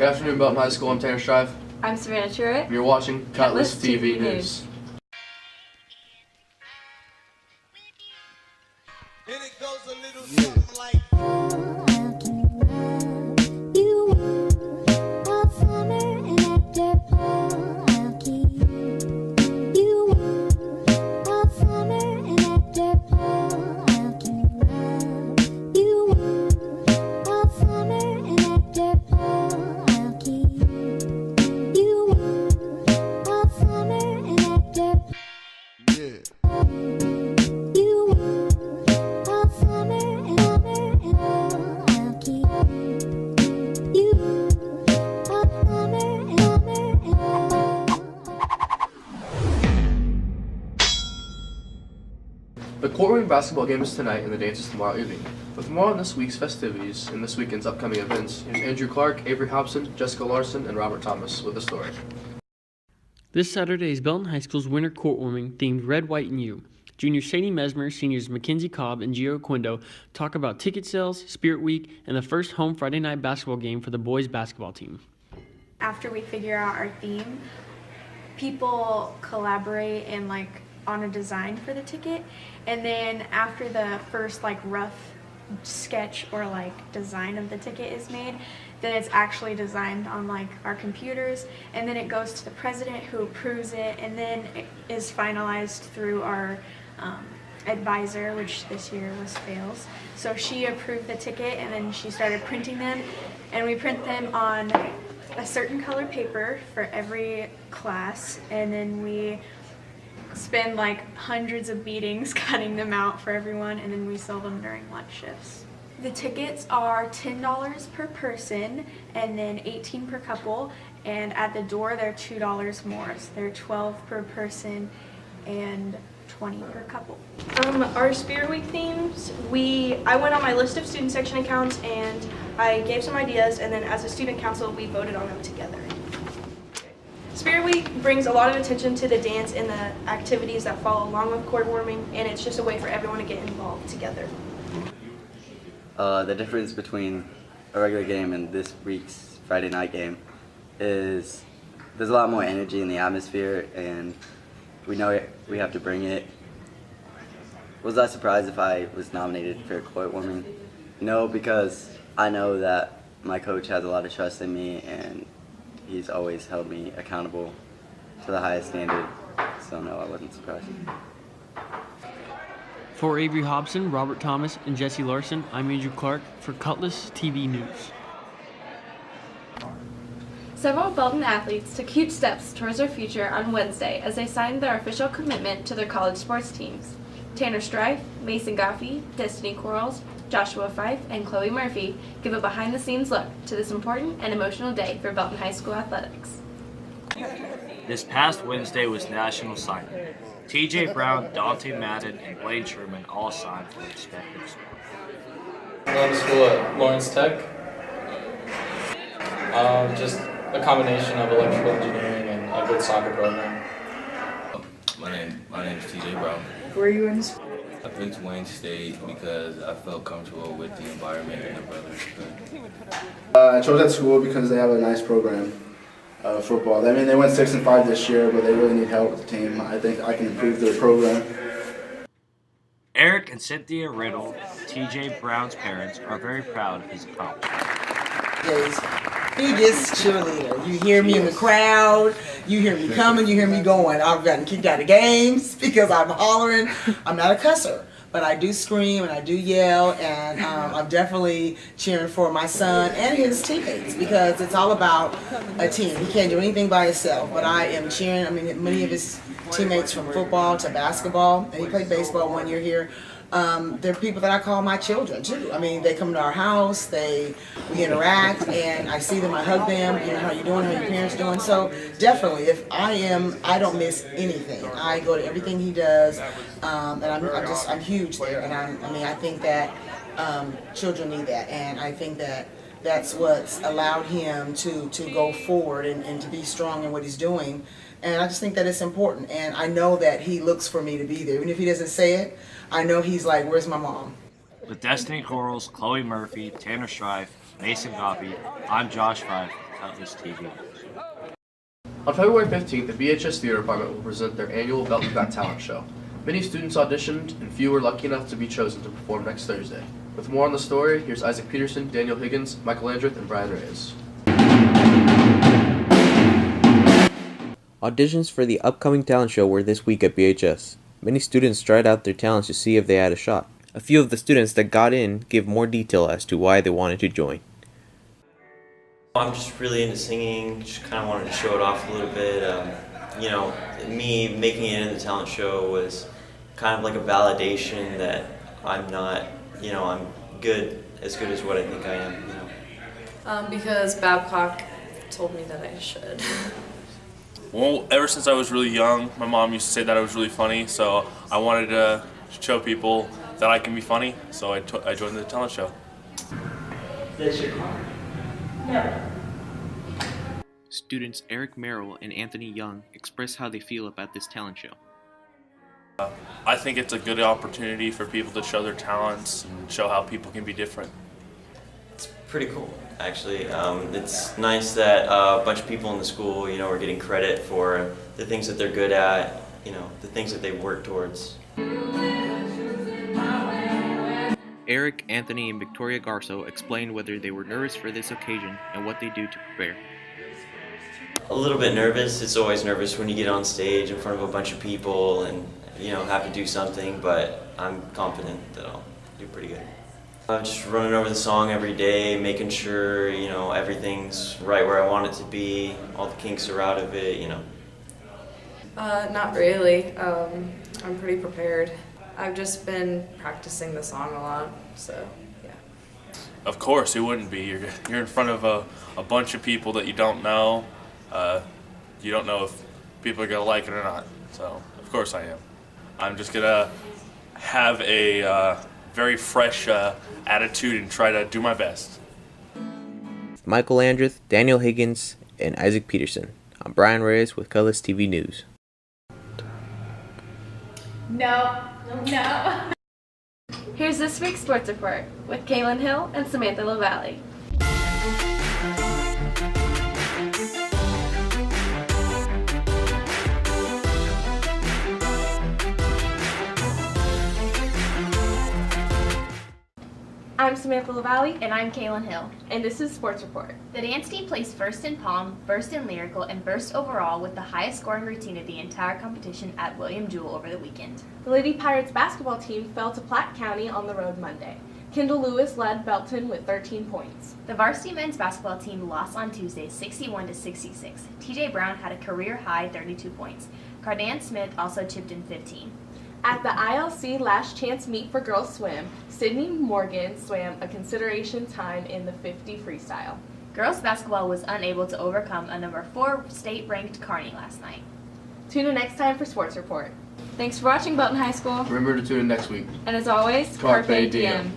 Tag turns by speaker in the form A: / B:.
A: Good afternoon, Belton High School. I'm Tanner Strive.
B: I'm Savannah Truitt.
A: You're watching Cutlass TV News.
C: And it goes a little something like
A: The courtroom basketball game is tonight and the dance is tomorrow evening. With more on this week's festivities and this weekend's upcoming events, here's Andrew Clark, Avery Hobson, Jessica Larson, and Robert Thomas with the story.
D: This Saturday is Belton High School's winter courtwarming themed Red, White, and You. Juniors Sadie Mesmer, seniors Mackenzie Cobb, and Gio Quindo talk about ticket sales, Spirit Week, and the first home Friday night basketball game for the boys basketball team.
B: After we figure out our theme, people collaborate and on a design for the ticket, and then after the first rough sketch or design of the ticket is made, then it's actually designed on our computers, and then it goes to the president who approves it, and then it is finalized through our advisor, which this year was Fails. So she approved the ticket, and then she started printing them, and we print them on a certain color paper for every class, and then we spend hundreds of meetings cutting them out for everyone, and then we sell them during lunch shifts. The tickets are $10 per person and then $18 per couple, and at the door they're $2 more. So they're $12 per person and $20 per couple.
E: Our Spirit Week themes, I went on my list of student section accounts and I gave some ideas, and then as a student council we voted on them together. Spirit Week brings a lot of attention to the dance and the activities that follow along with court warming, and it's just a way for everyone to get involved together.
F: The difference between a regular game and this week's Friday night game is there's a lot more energy in the atmosphere, and we know we have to bring it. Was I surprised if I was nominated for court warming? No, because I know that my coach has a lot of trust in me, and he's always held me accountable to the highest standard, so no, I wasn't surprised.
D: For Avery Hobson, Robert Thomas, and Jesse Larson, I'm Andrew Clark for Cutlass TV News.
G: Several Belton athletes took huge steps towards their future on Wednesday as they signed their official commitment to their college sports teams. Tanner Strife, Mason Goffey, Destiny Quarles, Joshua Fife, and Chloe Murphy give a behind-the-scenes look to this important and emotional day for Belton High School athletics.
H: This past Wednesday was National Signing. TJ Brown, Dante Madden, and Blaine Sherman all signed for respective schools.
I: I went to school at Lawrence Tech. Just a combination of electrical engineering and a good soccer program.
J: My name is TJ Brown.
K: Where are you in school?
J: I picked Wayne State because I felt comfortable with the environment and the brotherhood.
L: I chose that school because they have a nice program of football. I mean, they went 6-5 this year, but they really need help with the team. I think I can improve their program.
H: Eric and Cynthia Riddle, TJ Brown's parents, are very proud of his accomplishment.
K: He's biggest cheerleader. You hear me in the crowd, you hear me coming, you hear me going. I've gotten kicked out of games because I'm hollering. I'm not a cusser, but I do scream and I do yell, and I'm definitely cheering for my son and his teammates because it's all about a team. He can't do anything by himself, but I am cheering. I mean, many of his teammates from football to basketball, and he played baseball 1 year here. They're people that I call my children too. I mean, they come to our house, we interact, and I see them, I hug them, you know, how you doing, how your parents doing. So definitely, I don't miss anything. I go to everything he does, and I'm huge there. And I think that children need that, and I think that that's what's allowed him to go forward and to be strong in what he's doing. And I just think that it's important, and I know that he looks for me to be there. Even if he doesn't say it, I know he's like, where's my mom?
H: With Destiny Corals, Chloe Murphy, Tanner Strife, Mason Goffey, I'm Josh Fife, Cutlass Campus TV.
A: On February 15th, the BHS Theater Department will present their annual Belton's Got Talent show. Many students auditioned, and few were lucky enough to be chosen to perform next Thursday. With more on the story, here's Isaac Peterson, Daniel Higgins, Michael Andreth, and Brian Reyes.
M: Auditions for the upcoming talent show were this week at BHS. Many students tried out their talents to see if they had a shot. A few of the students that got in give more detail as to why they wanted to join.
N: I'm just really into singing, just kind of wanted to show it off a little bit. You know, me making it in the talent show was kind of like a validation that I'm not, you know, I'm good as what I think I am, you know.
O: Because Babcock told me that I should.
P: Well, ever since I was really young, my mom used to say that I was really funny, so I wanted to show people that I can be funny, so I joined the talent show.
N: That's your car? No.
M: Students Eric Merrill and Anthony Young express how they feel about this talent show.
P: I think it's a good opportunity for people to show their talents and show how people can be different.
N: It's pretty cool, actually. It's nice that a bunch of people in the school, you know, are getting credit for the things that they're good at, you know, the things that they work towards.
M: Eric, Anthony, and Victoria Garso explained whether they were nervous for this occasion and what they do to prepare.
N: A little bit nervous. It's always nervous when you get on stage in front of a bunch of people and, you know, have to do something, but I'm confident that I'll do pretty good. I'm just running over the song every day, making sure, you know, everything's right where I want it to be, all the kinks are out of it, you know.
O: Not really. I'm pretty prepared. I've just been practicing the song a lot, so yeah.
P: Of course, it wouldn't be. You're in front of a bunch of people that you don't know. You don't know if people are going to like it or not, so of course I am. I'm just going to have a very fresh attitude and try to do my best.
M: Michael Andreth, Daniel Higgins, and Isaac Peterson. I'm Brian Reyes with Colors TV News.
G: No. Here's this week's sports report with Kaylin Hill and Samantha LaValle. I'm Samantha LaValle.
Q: And I'm Kaylin Hill.
G: And this is Sports Report.
Q: The dance team placed first in Palm, first in Lyrical, and first overall with the highest scoring routine of the entire competition at William Jewell over the weekend.
G: The Lady Pirates basketball team fell to Platte County on the road Monday. Kendall Lewis led Belton with 13 points.
Q: The varsity men's basketball team lost on Tuesday 61-66. TJ Brown had a career-high 32 points. Cardan Smith also chipped in 15.
G: At the ILC Last Chance Meet for Girls Swim, Sydney Morgan swam a consideration time in the 50 freestyle.
Q: Girls basketball was unable to overcome a number 4 state-ranked Kearney last night.
G: Tune in next time for Sports Report. Thanks for watching Belton High School.
A: Remember to tune in next week.
G: And as always,
A: Carpe diem.